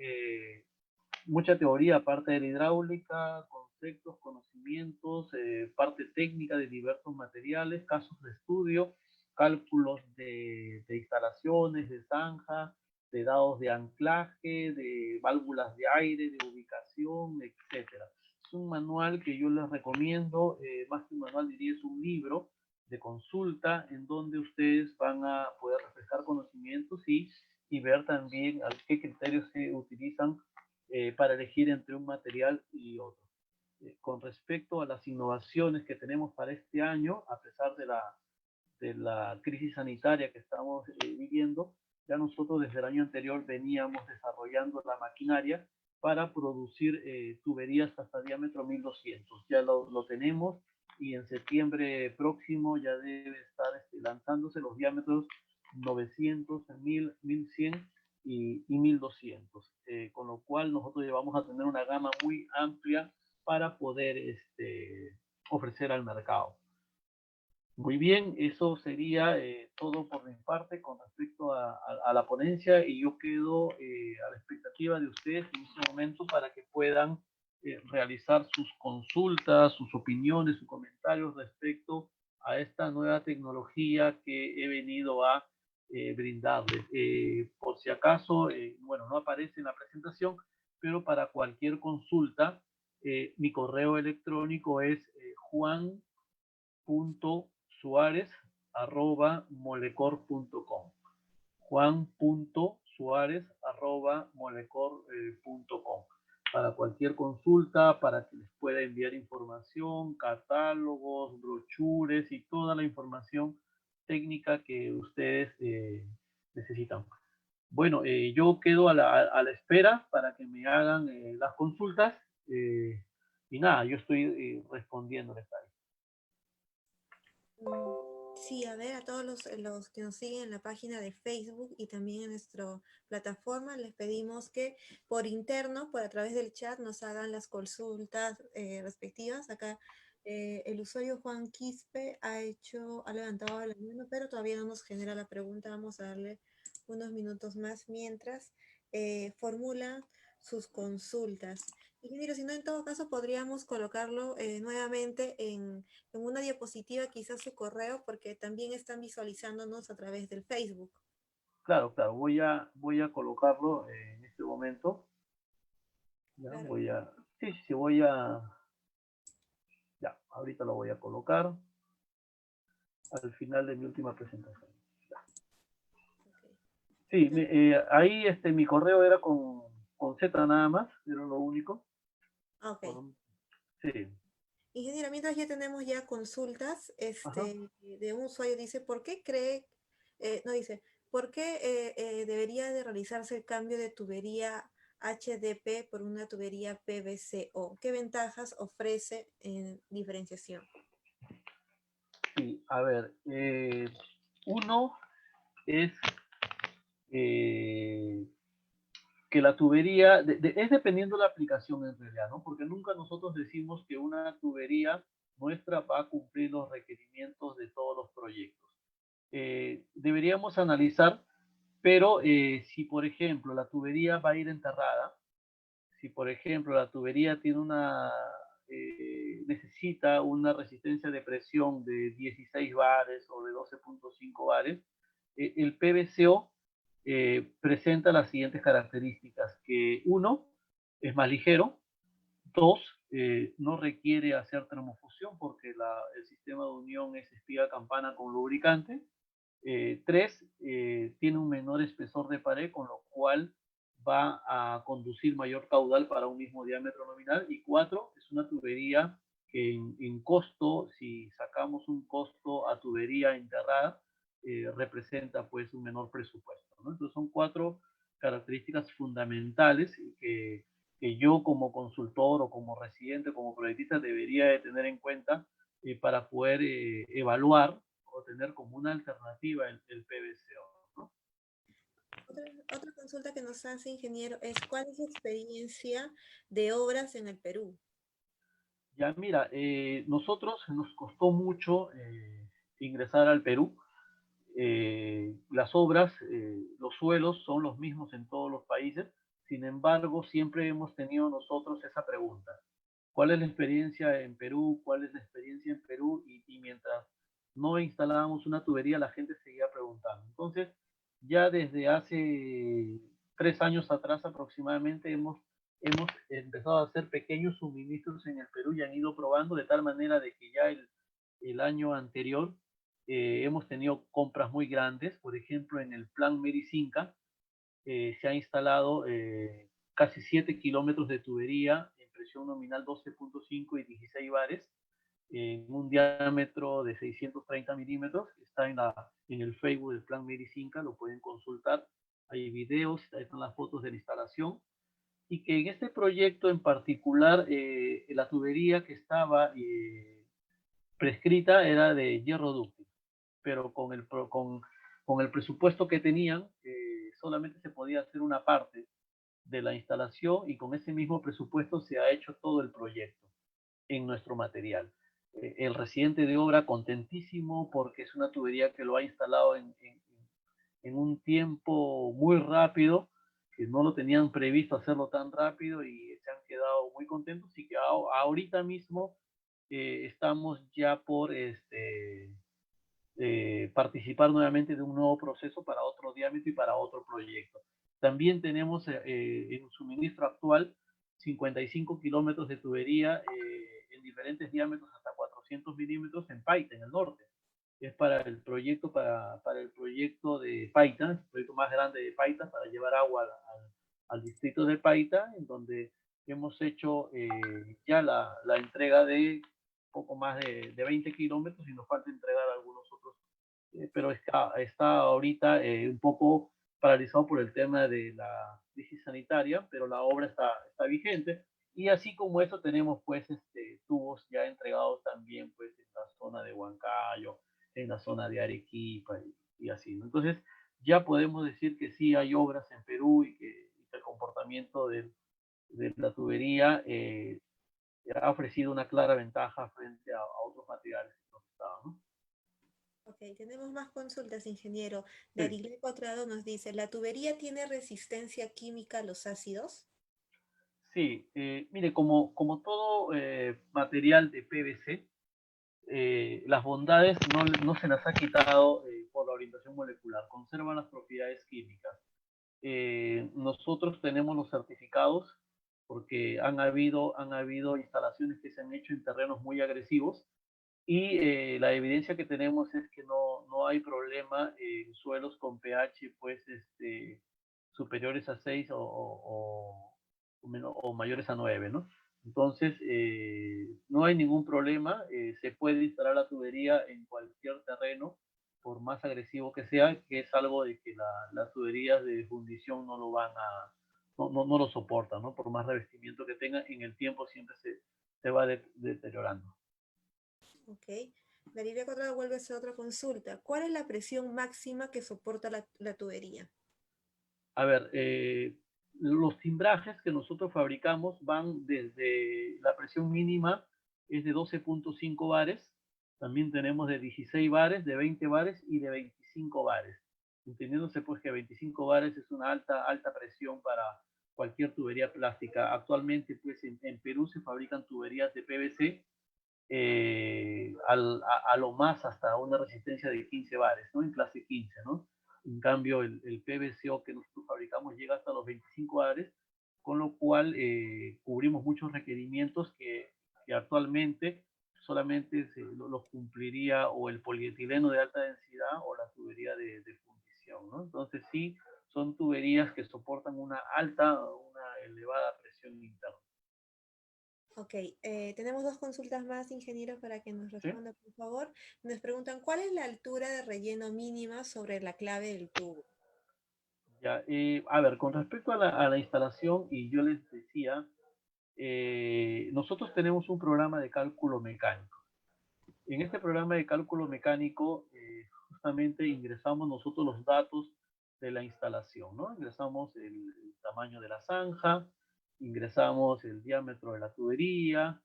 mucha teoría aparte de la hidráulica, conceptos, conocimientos, parte técnica de diversos materiales, casos de estudio, cálculos de instalaciones, de zanja, de dados de anclaje, de válvulas de aire, de ubicación, etcétera. Es un manual que yo les recomiendo, más que un manual diría es un libro de consulta en donde ustedes van a poder refrescar conocimientos y ver también a qué criterios se utilizan para elegir entre un material y otro. Con respecto a las innovaciones que tenemos para este año, a pesar de la crisis sanitaria que estamos viviendo, ya nosotros desde el año anterior veníamos desarrollando la maquinaria para producir tuberías hasta diámetro 1200. Ya lo tenemos y en septiembre próximo ya debe estar lanzándose los diámetros 900, 1000, 1100 y 1200, con lo cual nosotros ya vamos a tener una gama muy amplia para poder ofrecer al mercado. Muy bien, eso sería todo por mi parte con respecto a la ponencia, y yo quedo a la expectativa de ustedes en este momento para que puedan realizar sus consultas, sus opiniones, sus comentarios respecto a esta nueva tecnología que he venido a brindarles. Por si acaso, bueno, no aparece en la presentación, pero para cualquier consulta, mi correo electrónico es juan.suarez@molecor.com. juan.suarez@molecor.com. Para cualquier consulta, para que les pueda enviar información, catálogos, brochures y toda la información técnica que ustedes necesitan. Bueno, yo quedo a la espera para que me hagan las consultas, y nada, yo estoy respondiéndoles ahí. Sí, a ver, a todos los que nos siguen en la página de Facebook y también en nuestra plataforma, les pedimos que por interno, por a través del chat, nos hagan las consultas respectivas. Acá el usuario Juan Quispe ha levantado la mano, pero todavía no nos genera la pregunta. Vamos a darle unos minutos más mientras formula sus consultas. Ingeniero, si no, en todo caso podríamos colocarlo nuevamente en una diapositiva, quizás su correo, porque también están visualizándonos a través del Facebook. Claro, claro, voy a colocarlo en este momento. Ya, Claro. sí, ya, ahorita lo voy a colocar al final de mi última presentación. Ya. Okay. Sí, ahí mi correo era con Z nada más, era lo único. Ok. Sí. Ingeniero, mientras ya tenemos ya consultas, Ajá. de un usuario dice, ¿por qué ¿por qué debería de realizarse el cambio de tubería HDP por una tubería PVCO. ¿Qué ventajas ofrece en diferenciación? Sí, a ver, uno es eh, que la tubería, es dependiendo de la aplicación en realidad, ¿no? Porque nunca nosotros decimos que una tubería nuestra va a cumplir los requerimientos de todos los proyectos. Deberíamos analizar, pero si por ejemplo la tubería va a ir enterrada, si por ejemplo la tubería tiene necesita una resistencia de presión de 16 bares o de 12.5 bares, el PVCO presenta las siguientes características, que uno, es más ligero, dos, no requiere hacer termofusión porque el sistema de unión es espiga campana con lubricante, tres, tiene un menor espesor de pared, con lo cual va a conducir mayor caudal para un mismo diámetro nominal. Y cuatro, es una tubería que en costo, si sacamos un costo a tubería enterrada, representa pues un menor presupuesto, ¿no? Entonces son cuatro características fundamentales que yo como consultor o como residente, como proyectista, debería de tener en cuenta para poder evaluar o tener como una alternativa el PVCO, ¿no? Otra consulta que nos hace, ingeniero, es ¿cuál es su experiencia de obras en el Perú? Ya, mira, nosotros nos costó mucho ingresar al Perú. Las obras, los suelos son los mismos en todos los países. Sin embargo, siempre hemos tenido nosotros esa pregunta. ¿Cuál es la experiencia en Perú? ¿Cuál es la experiencia en Perú? Y mientras no instalábamos una tubería, la gente seguía preguntando. Entonces, ya desde hace 3 años atrás aproximadamente hemos empezado a hacer pequeños suministros en el Perú y han ido probando de tal manera de que ya el año anterior hemos tenido compras muy grandes. Por ejemplo, en el plan Mericinca se ha instalado casi 7 kilómetros de tubería en presión nominal 12.5 y 16 bares en un diámetro de 630 milímetros. Está en el Facebook del plan Mericinca, lo pueden consultar. Hay videos, ahí están las fotos de la instalación. Y que en este proyecto en particular, la tubería que estaba prescrita era de hierro dúctil, pero con el presupuesto que tenían, solamente se podía hacer una parte de la instalación y con ese mismo presupuesto se ha hecho todo el proyecto en nuestro material. El residente de obra contentísimo porque es una tubería que lo ha instalado en un tiempo muy rápido, que no lo tenían previsto hacerlo tan rápido y se han quedado muy contentos y que ahorita mismo estamos ya por participar nuevamente de un nuevo proceso para otro diámetro y para otro proyecto. También tenemos en suministro actual 55 kilómetros de tubería en diferentes diámetros hasta 400 milímetros en Paita, en el norte. Es para el proyecto de Paita, el proyecto más grande de Paita, para llevar agua al distrito de Paita, en donde hemos hecho ya la entrega de poco más de 20 kilómetros y nos falta entregar algunos otros, pero está ahorita un poco paralizado por el tema de la crisis sanitaria, pero la obra está vigente. Y así como eso tenemos pues tubos ya entregados también pues en la zona de Huancayo, en la zona de Arequipa y así, ¿no? Entonces ya podemos decir que sí hay obras en Perú y que el comportamiento de la tubería ha ofrecido una clara ventaja frente a otros materiales que nos estaban, ¿no? Ok, tenemos más consultas, ingeniero. Sí, Darile Cuadrado nos dice, ¿la tubería tiene resistencia química a los ácidos? sí, mire, como todo material de PVC, las bondades no se las ha quitado por la orientación molecular, conservan las propiedades químicas. Nosotros tenemos los certificados porque han habido instalaciones que se han hecho en terrenos muy agresivos y la evidencia que tenemos es que no hay problema en suelos con pH pues, superiores a 6 o mayores a 9, ¿no? Entonces, no hay ningún problema, se puede instalar la tubería en cualquier terreno, por más agresivo que sea, que es algo de que las tuberías de fundición no lo soporta, ¿no? Por más revestimiento que tenga, en el tiempo siempre se va deteriorando. Ok. Valeria Cuadrado vuelve a hacer otra consulta. ¿Cuál es la presión máxima que soporta la tubería? A ver, los timbrajes que nosotros fabricamos van desde la presión mínima es de 12.5 bares, también tenemos de 16 bares, de 20 bares y de 25 bares. Entendiéndose pues que 25 bares es una alta presión para cualquier tubería plástica. Actualmente pues en Perú se fabrican tuberías de PVC a lo más hasta una resistencia de 15 bares, ¿no? En clase 15, ¿no? En cambio, el PVCO que nosotros fabricamos llega hasta los 25 bares, con lo cual cubrimos muchos requerimientos que actualmente solamente los cumpliría o el polietileno de alta densidad o la tubería de fundición, ¿no? Entonces sí, son tuberías que soportan una elevada presión interna. Ok, tenemos dos consultas más, ingeniero, para que nos ¿Sí? responda, por favor. Nos preguntan, ¿cuál es la altura de relleno mínima sobre la clave del tubo? Ya, a ver, con respecto a la instalación, y yo les decía, nosotros tenemos un programa de cálculo mecánico. En este programa de cálculo mecánico, justamente ingresamos nosotros los datos de la instalación, ¿no? Ingresamos el tamaño de la zanja, ingresamos el diámetro de la tubería,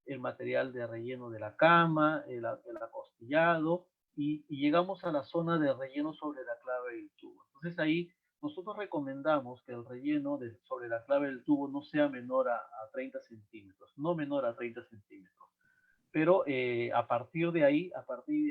el material de relleno de la cama, el acostillado, y llegamos a la zona de relleno sobre la clave del tubo. Entonces ahí nosotros recomendamos que el relleno sobre la clave del tubo no sea menor a 30 centímetros, no menor a 30 centímetros. Pero a partir de ahí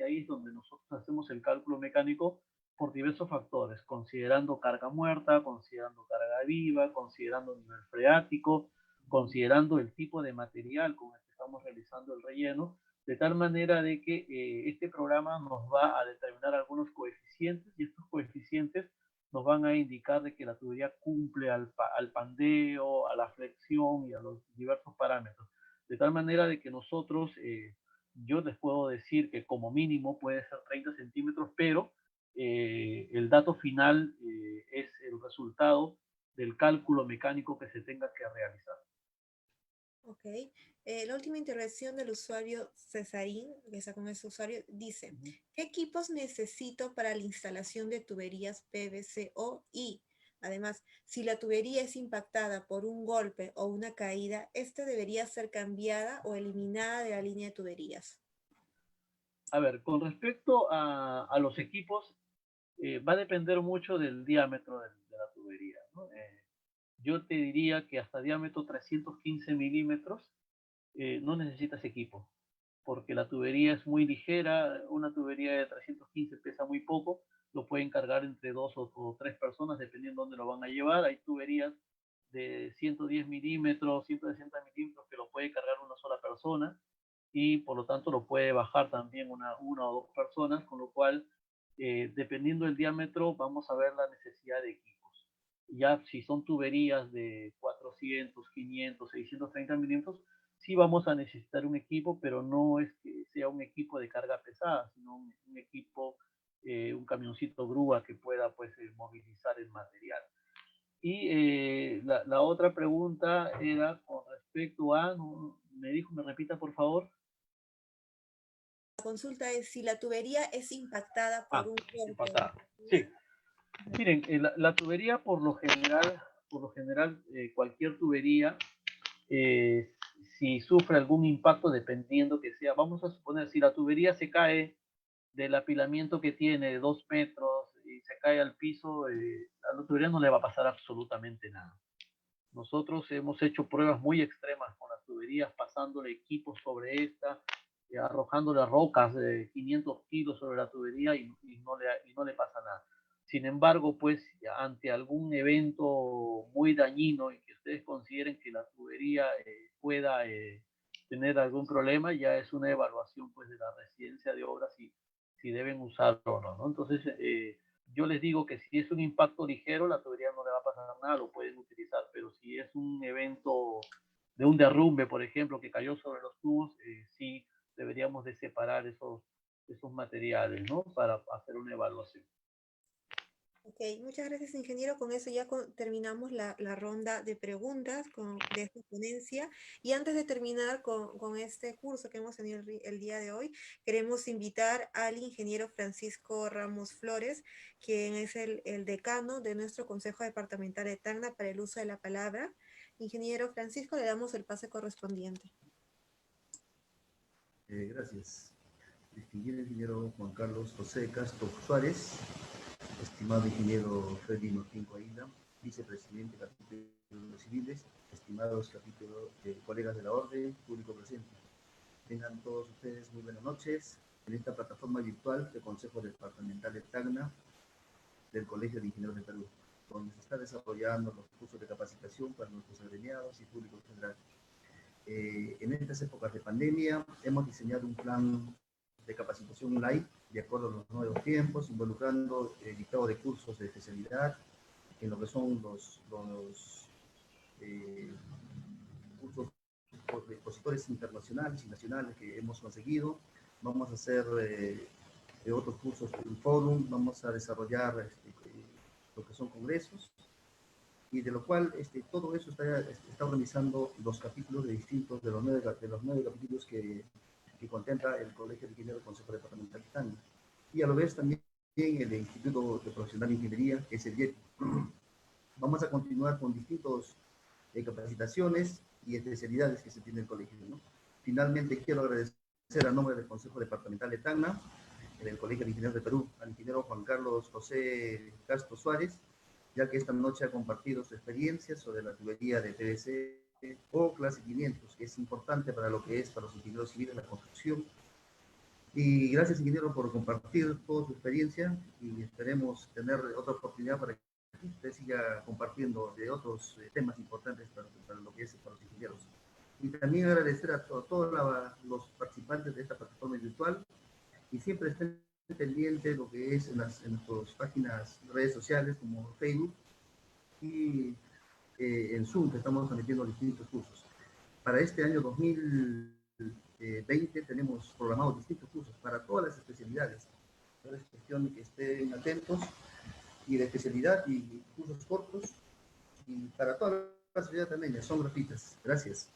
es donde nosotros hacemos el cálculo mecánico por diversos factores, considerando carga muerta, considerando carga viva, considerando nivel freático, considerando el tipo de material con el que estamos realizando el relleno, de tal manera de que este programa nos va a determinar algunos coeficientes, y estos coeficientes nos van a indicar de que la tubería cumple al pandeo, a la flexión y a los diversos parámetros. De tal manera de que nosotros, yo les puedo decir que como mínimo puede ser 30 centímetros, pero el dato final es el resultado del cálculo mecánico que se tenga que realizar. Ok. La última intervención del usuario Cesarín, que está con ese usuario, dice, ¿qué equipos necesito para la instalación de tuberías PVCO? Y, además, si la tubería es impactada por un golpe o una caída, ¿esta debería ser cambiada o eliminada de la línea de tuberías? A ver, con respecto a los equipos, va a depender mucho del diámetro de la tubería, ¿no? Yo te diría que hasta diámetro 315 milímetros no necesitas equipo, porque la tubería es muy ligera, una tubería de 315 pesa muy poco, lo pueden cargar entre dos o tres personas dependiendo de dónde lo van a llevar. Hay tuberías de 110 milímetros, 160 milímetros que lo puede cargar una sola persona y por lo tanto lo puede bajar también una o dos personas, con lo cual dependiendo del diámetro vamos a ver la necesidad de equipos. Ya si son tuberías de 400, 500, 630 milímetros, sí vamos a necesitar un equipo, pero no es que sea un equipo de carga pesada, sino un equipo, un camioncito grúa que pueda pues movilizar el material. Y la otra pregunta era con respecto a, me dijo, me repita por favor. La consulta es si la tubería es impactada por un golpe. Empatada. Sí. Miren, la tubería por lo general, cualquier tubería, si sufre algún impacto, dependiendo que sea, vamos a suponer, si la tubería se cae del apilamiento que tiene de 2 metros y se cae al piso, a la tubería no le va a pasar absolutamente nada. Nosotros hemos hecho pruebas muy extremas con las tuberías, pasándole equipos sobre esta, arrojándole rocas de 500 kilos sobre la tubería y no le pasa nada. Sin embargo, pues ante algún evento muy dañino y que ustedes consideren que la tubería pueda tener algún problema, ya es una evaluación pues de la residencia de obras si deben usarlo o no, ¿no? Entonces, yo les digo que si es un impacto ligero, la tubería no le va a pasar nada, lo pueden utilizar, pero si es un evento de un derrumbe, por ejemplo, que cayó sobre los tubos, sí deberíamos de separar esos materiales, ¿no? Para hacer una evaluación. Ok, Ok, muchas gracias, ingeniero. Con eso ya terminamos la ronda de preguntas de esta ponencia. Y antes de terminar con este curso que hemos tenido el día de hoy, queremos invitar al ingeniero Francisco Ramos Flores, quien es el decano de nuestro Consejo Departamental de Tacna para el uso de la palabra. Ingeniero Francisco, le damos el pase correspondiente. Gracias. Distinguido ingeniero Juan Carlos José Castro Suárez, estimado ingeniero Freddy Martín Coaína, vicepresidente del capítulo de los civiles, estimados colegas de la orden, público presente. Tengan todos ustedes muy buenas noches en esta plataforma virtual del Consejo Departamental de Tacna del Colegio de Ingenieros de Perú, donde se está desarrollando los cursos de capacitación para nuestros agremiados y público general. En estas épocas de pandemia hemos diseñado un plan de capacitación online de acuerdo a los nuevos tiempos, involucrando el dictado de cursos de especialidad en lo que son los cursos de expositores internacionales y nacionales que hemos conseguido. Vamos a hacer otros cursos en fórum, vamos a desarrollar lo que son congresos, y de lo cual todo eso está organizando los capítulos de distintos, de los nueve capítulos que contempla el Colegio de Ingenieros del Consejo Departamental de Tacna. Y a la vez también el Instituto de Profesional de Ingeniería, que es el IET. Vamos a continuar con distintos capacitaciones y especialidades que se tiene en el colegio, ¿no? Finalmente, quiero agradecer a nombre del Consejo Departamental de Tacna, del Colegio de Ingenieros de Perú, al ingeniero Juan Carlos José Castro Suárez, ya que esta noche ha compartido su experiencia sobre la tubería de PVC o clase 500, que es importante para lo que es para los ingenieros civiles la construcción. Y gracias, ingeniero, por compartir toda su experiencia, y esperemos tener otra oportunidad para que usted siga compartiendo de otros temas importantes para lo que es para los ingenieros. Y también agradecer a todos los participantes de esta plataforma virtual, y siempre estén pendientes de lo que es en nuestras páginas, redes sociales como Facebook y en Zoom, que estamos transmitiendo distintos cursos. Para este año 2020 tenemos programados distintos cursos para todas las especialidades. Es cuestión de que estén atentos, y de especialidad y cursos cortos, y para todas las especialidades también son gratuitas. Gracias.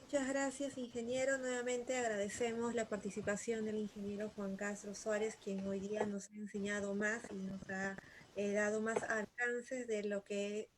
Muchas gracias, ingeniero. Nuevamente agradecemos la participación del ingeniero Juan Castro Suárez, quien hoy día nos ha enseñado más y nos ha dado más alcances de lo que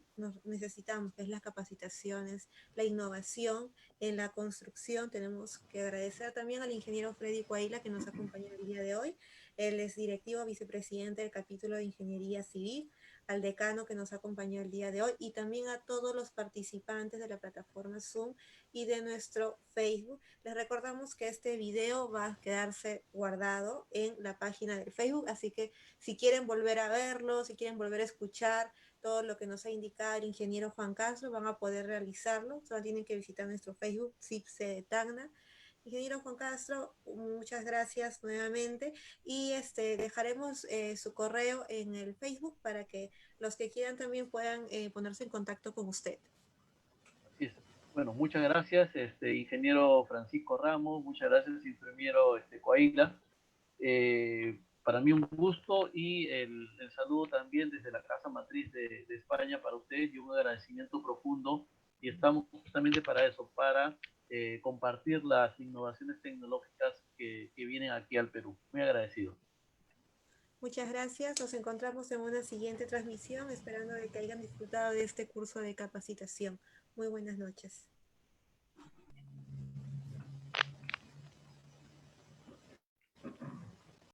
necesitamos, que es las capacitaciones, la innovación en la construcción. Tenemos que agradecer también al ingeniero Freddy Coaíla, que nos acompaña el día de hoy. Él es directivo vicepresidente del capítulo de Ingeniería Civil, al decano que nos acompañó el día de hoy, y también a todos los participantes de la plataforma Zoom y de nuestro Facebook. Les recordamos que este video va a quedarse guardado en la página del Facebook, así que si quieren volver a verlo, si quieren volver a escuchar todo lo que nos ha indicado el ingeniero Juan Castro, van a poder realizarlo. Solo tienen que visitar nuestro Facebook, CIPSE de Tacna. Ingeniero Juan Castro, muchas gracias nuevamente, y dejaremos su correo en el Facebook para que los que quieran también puedan ponerse en contacto con usted. Así es. Bueno, muchas gracias, ingeniero Francisco Ramos, muchas gracias, ingeniero Coaíla. Para mí un gusto, y el saludo también desde la Casa Matriz de España para ustedes, y un agradecimiento profundo, y estamos justamente para eso, para compartir las innovaciones tecnológicas que vienen aquí al Perú. Muy agradecido. Muchas gracias. Nos encontramos en una siguiente transmisión, esperando de que hayan disfrutado de este curso de capacitación. Muy buenas noches.